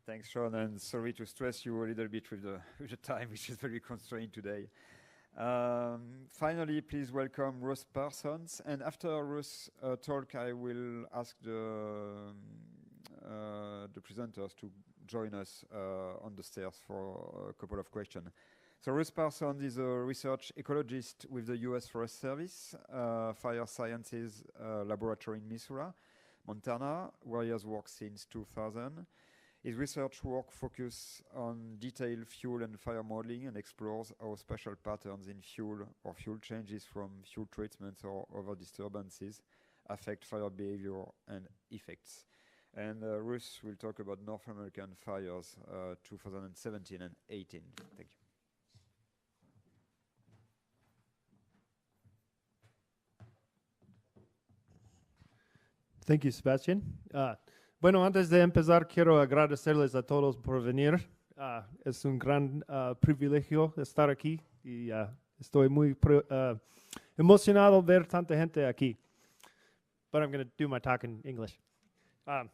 Thanks, Sean, and sorry to stress you a little bit with the time, which is very constrained today. Finally, please welcome Russ Parsons. And after Russ' talk, I will ask the presenters to join us on the stairs for a couple of questions. So Russ Parsons is a research ecologist with the US Forest Service, Fire Sciences Laboratory in Missoula, Montana, where he has worked since 2000. His research work focuses on detailed fuel and fire modeling and explores how spatial patterns in fuel or fuel changes from fuel treatments or other disturbances affect fire behavior and effects. And Russ will talk about North American fires 2017 and 18. Thank you. Thank you, Sebastian. Bueno, antes de empezar, quiero agradecerles a todos por venir. Es un gran privilegio estar aquí y estoy muy emocionado ver tanta gente aquí. But I'm going to do my talk in English. Okay,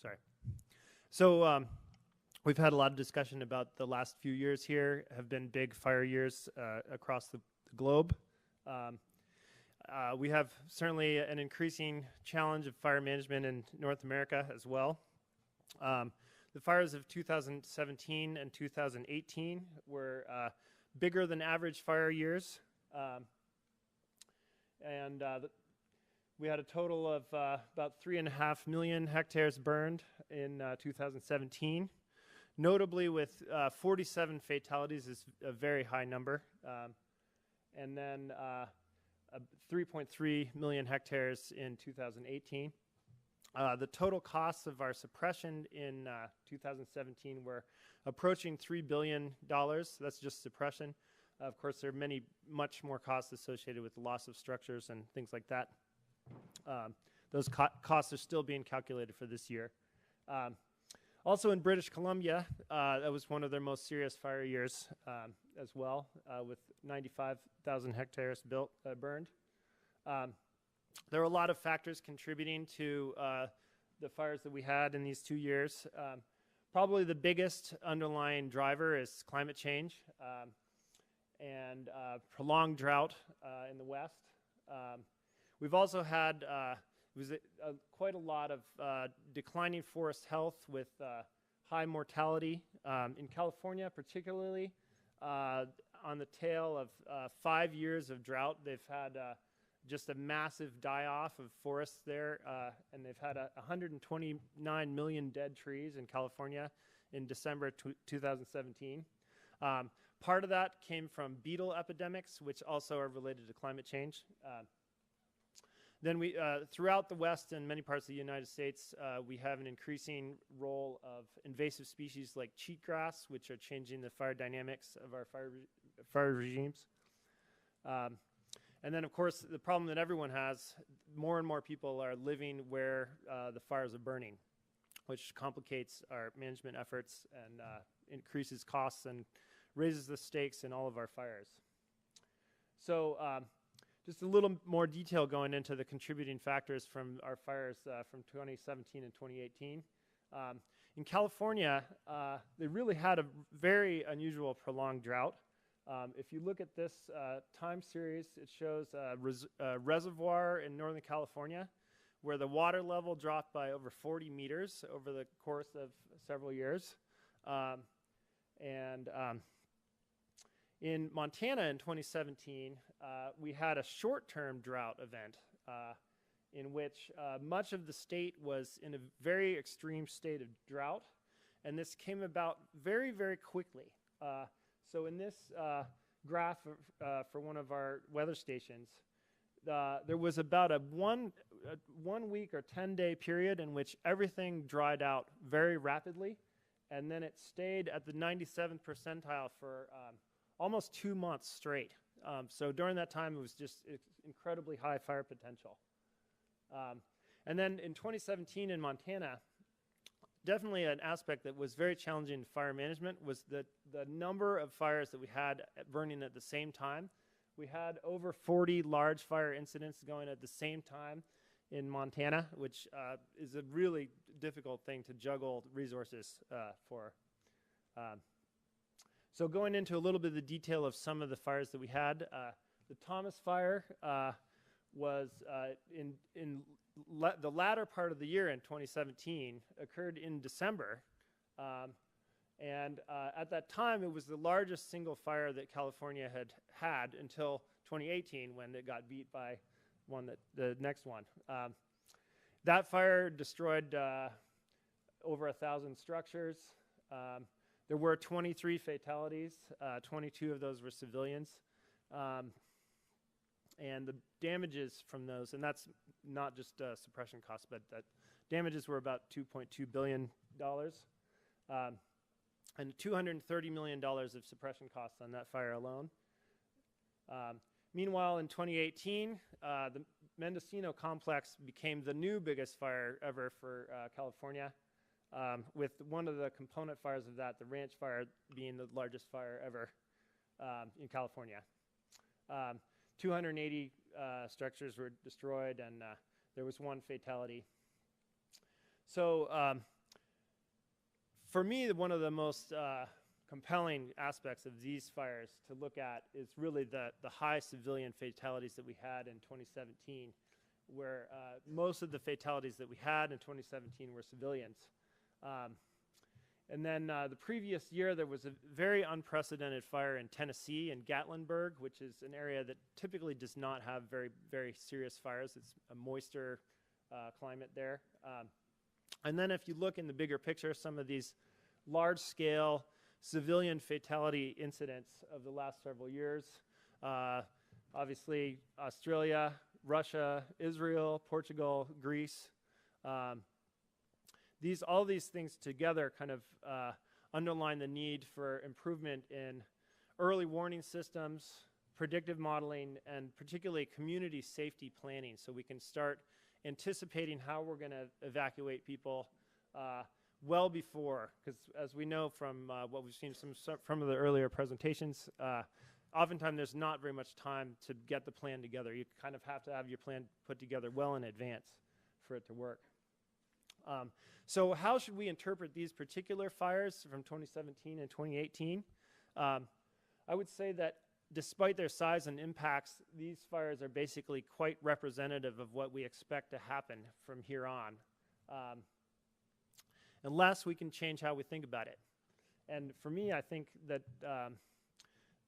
sorry. So, we've had a lot of discussion about the last few years here have been big fire years across the globe. We have certainly an increasing challenge of fire management in North America as well. The fires of 2017 and 2018 were bigger than average fire years. We had a total of about 3.5 million hectares burned in 2017. Notably, with 47 fatalities is a very high number. And then 3.3 million hectares in 2018. The total costs of our suppression in 2017 were approaching $3 billion. That's just suppression. Of course, there are much more costs associated with the loss of structures and things like that. Those costs are still being calculated for this year. Also in British Columbia, that was one of their most serious fire years as well, with 95,000 hectares burned. There are a lot of factors contributing to the fires that we had in these 2 years. Probably the biggest underlying driver is climate change and prolonged drought in the West. We've also had quite a lot of declining forest health with high mortality. In California particularly, on the tail of 5 years of drought, they've had just a massive die-off of forests there, and they've had 129 million dead trees in California in December 2017. Part of that came from beetle epidemics, which also are related to climate change. Then we, throughout the West and many parts of the United States, we have an increasing role of invasive species like cheatgrass, which are changing the fire dynamics of our fire regimes. And then, of course, the problem that everyone has, more and more people are living where the fires are burning, which complicates our management efforts and increases costs and raises the stakes in all of our fires. So, just a little more detail going into the contributing factors from our fires from 2017 and 2018. In California, they really had a very unusual prolonged drought. If you look at this time series, it shows a reservoir in Northern California where the water level dropped by over 40 meters over the course of several years. In Montana in 2017, we had a short-term drought event in which much of the state was in a very extreme state of drought, and this came about very, very quickly. So in this graph for one of our weather stations, there was about a one week or 10-day period in which everything dried out very rapidly, and then it stayed at the 97th percentile for almost 2 months straight. So during that time, it was just incredibly high fire potential. And then in 2017 in Montana, definitely an aspect that was very challenging in fire management was the number of fires that we had burning at the same time We had over 40 large fire incidents going at the same time in Montana, which is a really difficult thing to juggle resources for. So going into a little bit of the detail of some of the fires that we had, the Thomas fire was in the latter part of the year in 2017, occurred in December. And at that time, it was the largest single fire that California had until 2018, when it got beat by the next one. That fire destroyed over 1,000 structures. There were 23 fatalities. 22 of those were civilians. And the damages from those, and that's not just suppression costs, but that damages were about $2.2 billion. And $230 million of suppression costs on that fire alone. Meanwhile, in 2018, the Mendocino complex became the new biggest fire ever for California, with one of the component fires of that, the ranch fire, being the largest fire ever in California. 280 structures were destroyed, and there was one fatality. So for me, one of the most compelling aspects of these fires to look at is really the high civilian fatalities that we had in 2017, where most of the fatalities that we had in 2017 were civilians. And then the previous year, there was a very unprecedented fire in Tennessee, in Gatlinburg, which is an area that typically does not have very, very serious fires. It's a moister climate there. And then if you look in the bigger picture, some of these large-scale civilian fatality incidents of the last several years, obviously Australia, Russia, Israel, Portugal, Greece. All these things together kind of underline the need for improvement in early warning systems, predictive modeling, and particularly community safety planning, so we can start anticipating how we're going to evacuate people well before, because as we know from what we've seen from the earlier presentations, oftentimes there's not very much time to get the plan together. You kind of have to have your plan put together well in advance for it to work. So how should we interpret these particular fires from 2017 and 2018? I would say that despite their size and impacts, these fires are basically quite representative of what we expect to happen from here on, unless we can change how we think about it. And for me, I think that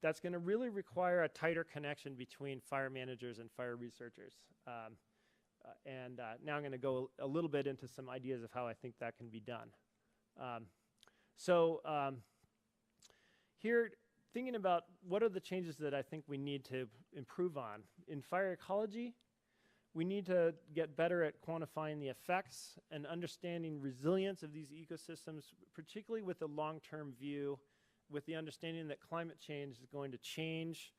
that's going to really require a tighter connection between fire managers and fire researchers. And now I'm going to go a little bit into some ideas of how I think that can be done. Here, thinking about what are the changes that I think we need to improve on. In fire ecology, we need to get better at quantifying the effects and understanding resilience of these ecosystems, particularly with a long-term view, with the understanding that climate change is going to change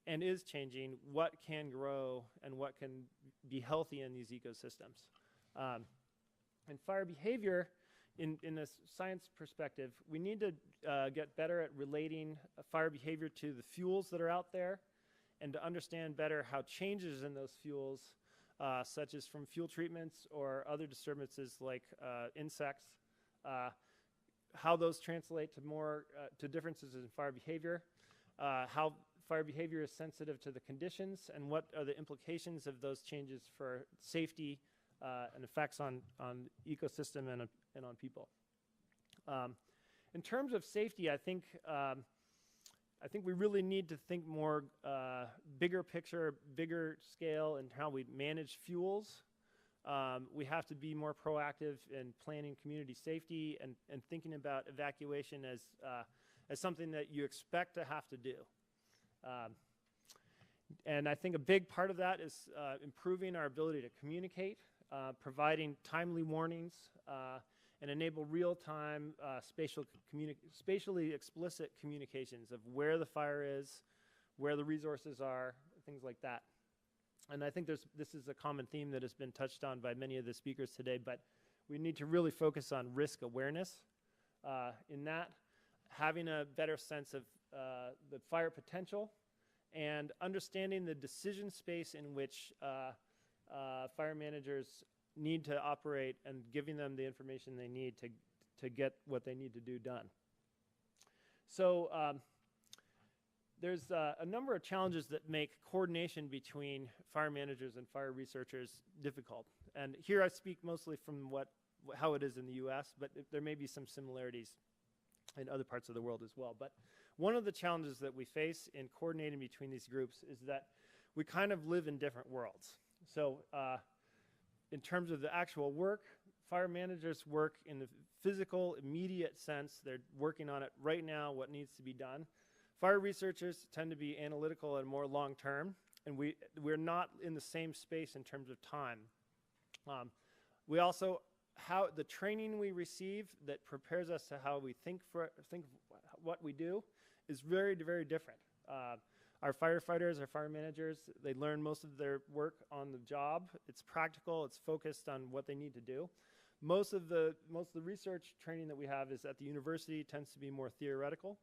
and is changing what can grow and what can be healthy in these ecosystems. And fire behavior, in a science perspective, we need to get better at relating fire behavior to the fuels that are out there, and to understand better how changes in those fuels, such as from fuel treatments or other disturbances like insects, how those translate to to differences in fire behavior, how fire behavior is sensitive to the conditions, and what are the implications of those changes for safety and effects on ecosystem and on people. In terms of safety, I think we really need to think more bigger picture, bigger scale in how we manage fuels. We have to be more proactive in planning community safety and thinking about evacuation as something that you expect to have to do. And I think a big part of that is improving our ability to communicate, providing timely warnings, and enable real-time spatially explicit communications of where the fire is, where the resources are, things like that. And I think this is a common theme that has been touched on by many of the speakers today, but we need to really focus on risk awareness. In that, having a better sense of the fire potential and understanding the decision space in which fire managers need to operate and giving them the information they need to get what they need to do done. So there's a number of challenges that make coordination between fire managers and fire researchers difficult. And here I speak mostly from how it is in the US, but there may be some similarities in other parts of the world as well. But one of the challenges that we face in coordinating between these groups is that we kind of live in different worlds. So in terms of the actual work, fire managers work in the physical, immediate sense. They're working on it right now, what needs to be done. Fire researchers tend to be analytical and more long-term, and we're not in the same space in terms of time. We also, the training we receive that prepares us to how we think what we do is very, very different. Our firefighters, our fire managers, they learn most of their work on the job. It's practical, it's focused on what they need to do. Most of the research training that we have is at the university, tends to be more theoretical.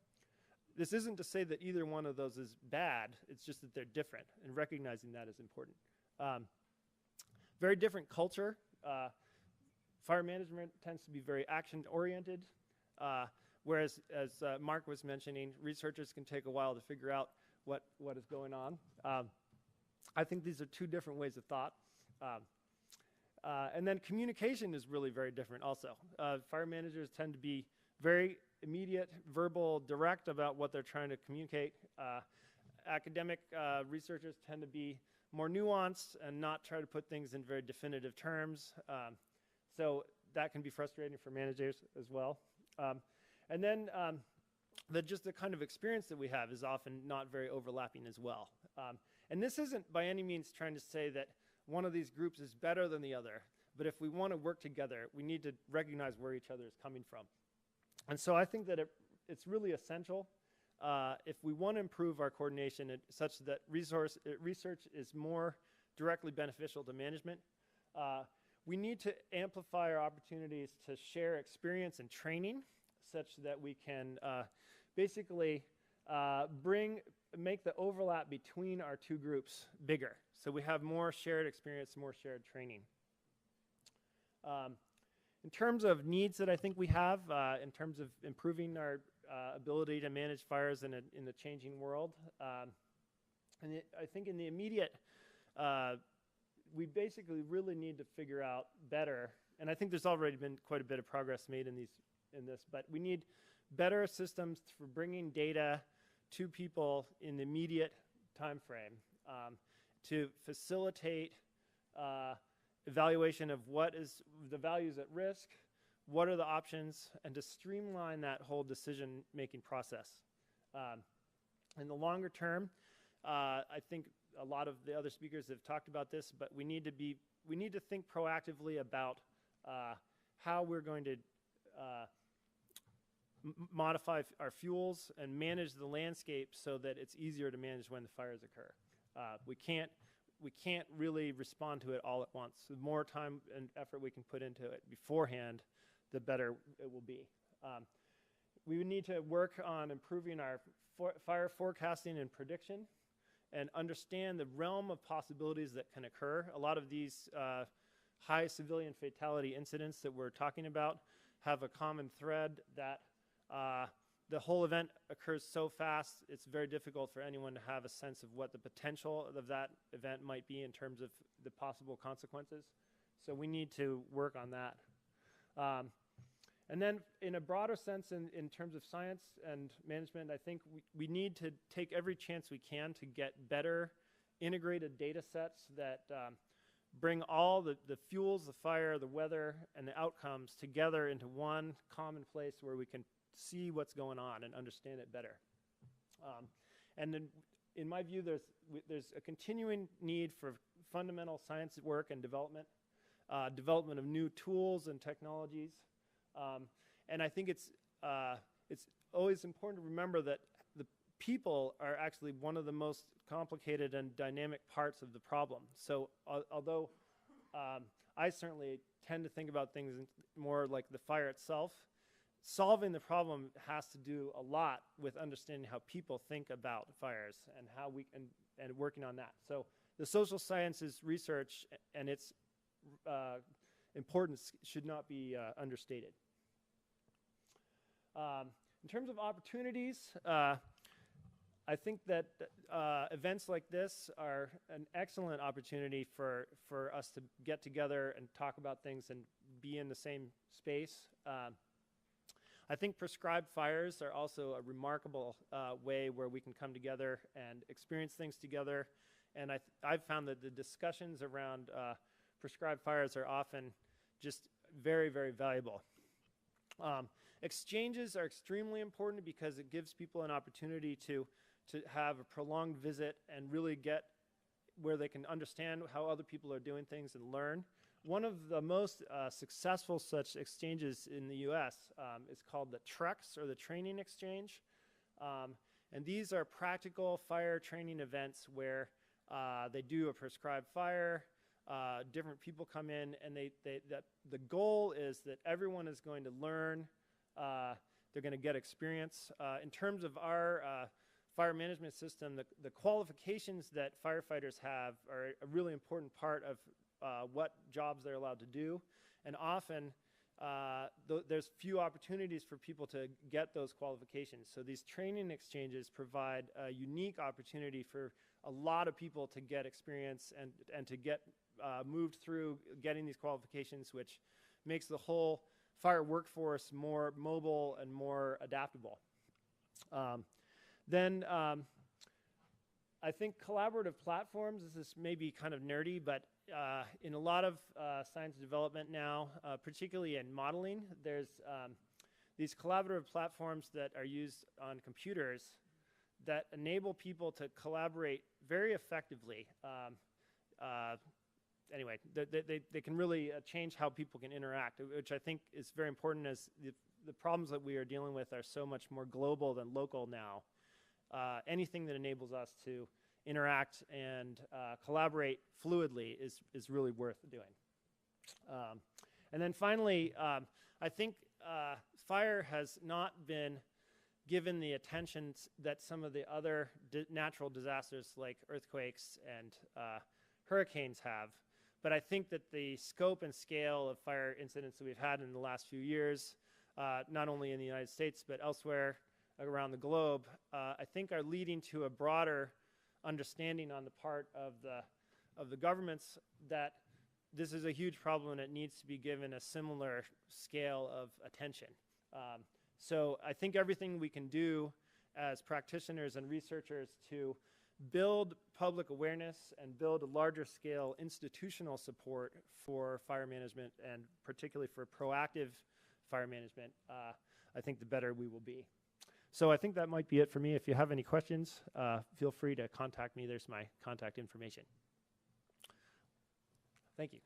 This isn't to say that either one of those is bad, it's just that they're different, and recognizing that is important. Very different culture. Fire management tends to be very action-oriented, whereas, as Mark was mentioning, researchers can take a while to figure out what is going on. I think these are two different ways of thought. And then communication is really very different also. Fire managers tend to be very immediate, verbal, direct about what they're trying to communicate. Academic researchers tend to be more nuanced and not try to put things in very definitive terms. So that can be frustrating for managers as well. And then just the kind of experience that we have is often not very overlapping as well. And this isn't by any means trying to say that one of these groups is better than the other, but if we want to work together, we need to recognize where each other is coming from. And so I think that it's really essential if we want to improve our coordination such that research is more directly beneficial to management. We need to amplify our opportunities to share experience and training such that we can basically make the overlap between our two groups bigger. So we have more shared experience, more shared training. In terms of needs that I think we have, in terms of improving our ability to manage fires in the changing world, and I think in the immediate, we basically really need to figure out better, and I think there's already been quite a bit of progress made in this, but we need better systems for bringing data to people in the immediate time frame to facilitate evaluation of what is the values at risk, what are the options, and to streamline that whole decision-making process. In the longer term, I think a lot of the other speakers have talked about this, but we need to think proactively about how we're going to modify our fuels and manage the landscape so that it's easier to manage when the fires occur. We can't really respond to it all at once. The more time and effort we can put into it beforehand, the better it will be. We would need to work on improving our fire forecasting and prediction and understand the realm of possibilities that can occur. A lot of these high civilian fatality incidents that we're talking about have a common thread that the whole event occurs so fast, it's very difficult for anyone to have a sense of what the potential of that event might be in terms of the possible consequences. So we need to work on that. And then in a broader sense, in terms of science and management, I think we need to take every chance we can to get better integrated data sets that bring all the fuels, the fire, the weather, and the outcomes together into one common place where we can see what's going on and understand it better. And then, in my view, there's a continuing need for fundamental science work and development, development of new tools and technologies. And I think it's always important to remember that the people are actually one of the most complicated and dynamic parts of the problem. So although I certainly tend to think about things more like the fire itself, solving the problem has to do a lot with understanding how people think about fires and how we can, and working on that. So the social sciences research and its importance should not be understated. In terms of opportunities, I think that events like this are an excellent opportunity for us to get together and talk about things and be in the same space. I think prescribed fires are also a remarkable way where we can come together and experience things together. And I've found that the discussions around prescribed fires are often just very, very valuable. Exchanges are extremely important because it gives people an opportunity to have a prolonged visit and really get where they can understand how other people are doing things and learn. One of the most successful such exchanges in the US is called the TREX, or the Training Exchange. And these are practical fire training events where they do a prescribed fire, different people come in, and the goal is that everyone is going to learn, they're going to get experience. In terms of our fire management system, the qualifications that firefighters have are a really important part of what jobs they're allowed to do, and often there's few opportunities for people to get those qualifications. So these training exchanges provide a unique opportunity for a lot of people to get experience and to get moved through getting these qualifications, which makes the whole fire workforce more mobile and more adaptable. Then I think collaborative platforms, this is maybe kind of nerdy, but in a lot of science development now, particularly in modeling, there's these collaborative platforms that are used on computers that enable people to collaborate very effectively. Anyway, they can really change how people can interact, which I think is very important, as the problems that we are dealing with are so much more global than local now. Anything that enables us to interact and collaborate fluidly is really worth doing. And then finally, I think fire has not been given the attention that some of the other natural disasters like earthquakes and hurricanes have. But I think that the scope and scale of fire incidents that we've had in the last few years, not only in the United States but elsewhere around the globe, I think are leading to a broader understanding on the part of the governments that this is a huge problem and it needs to be given a similar scale of attention. So I think everything we can do as practitioners and researchers to build public awareness and build a larger scale institutional support for fire management, and particularly for proactive fire management, I think the better we will be. So I think that might be it for me. If you have any questions, feel free to contact me. There's my contact information. Thank you.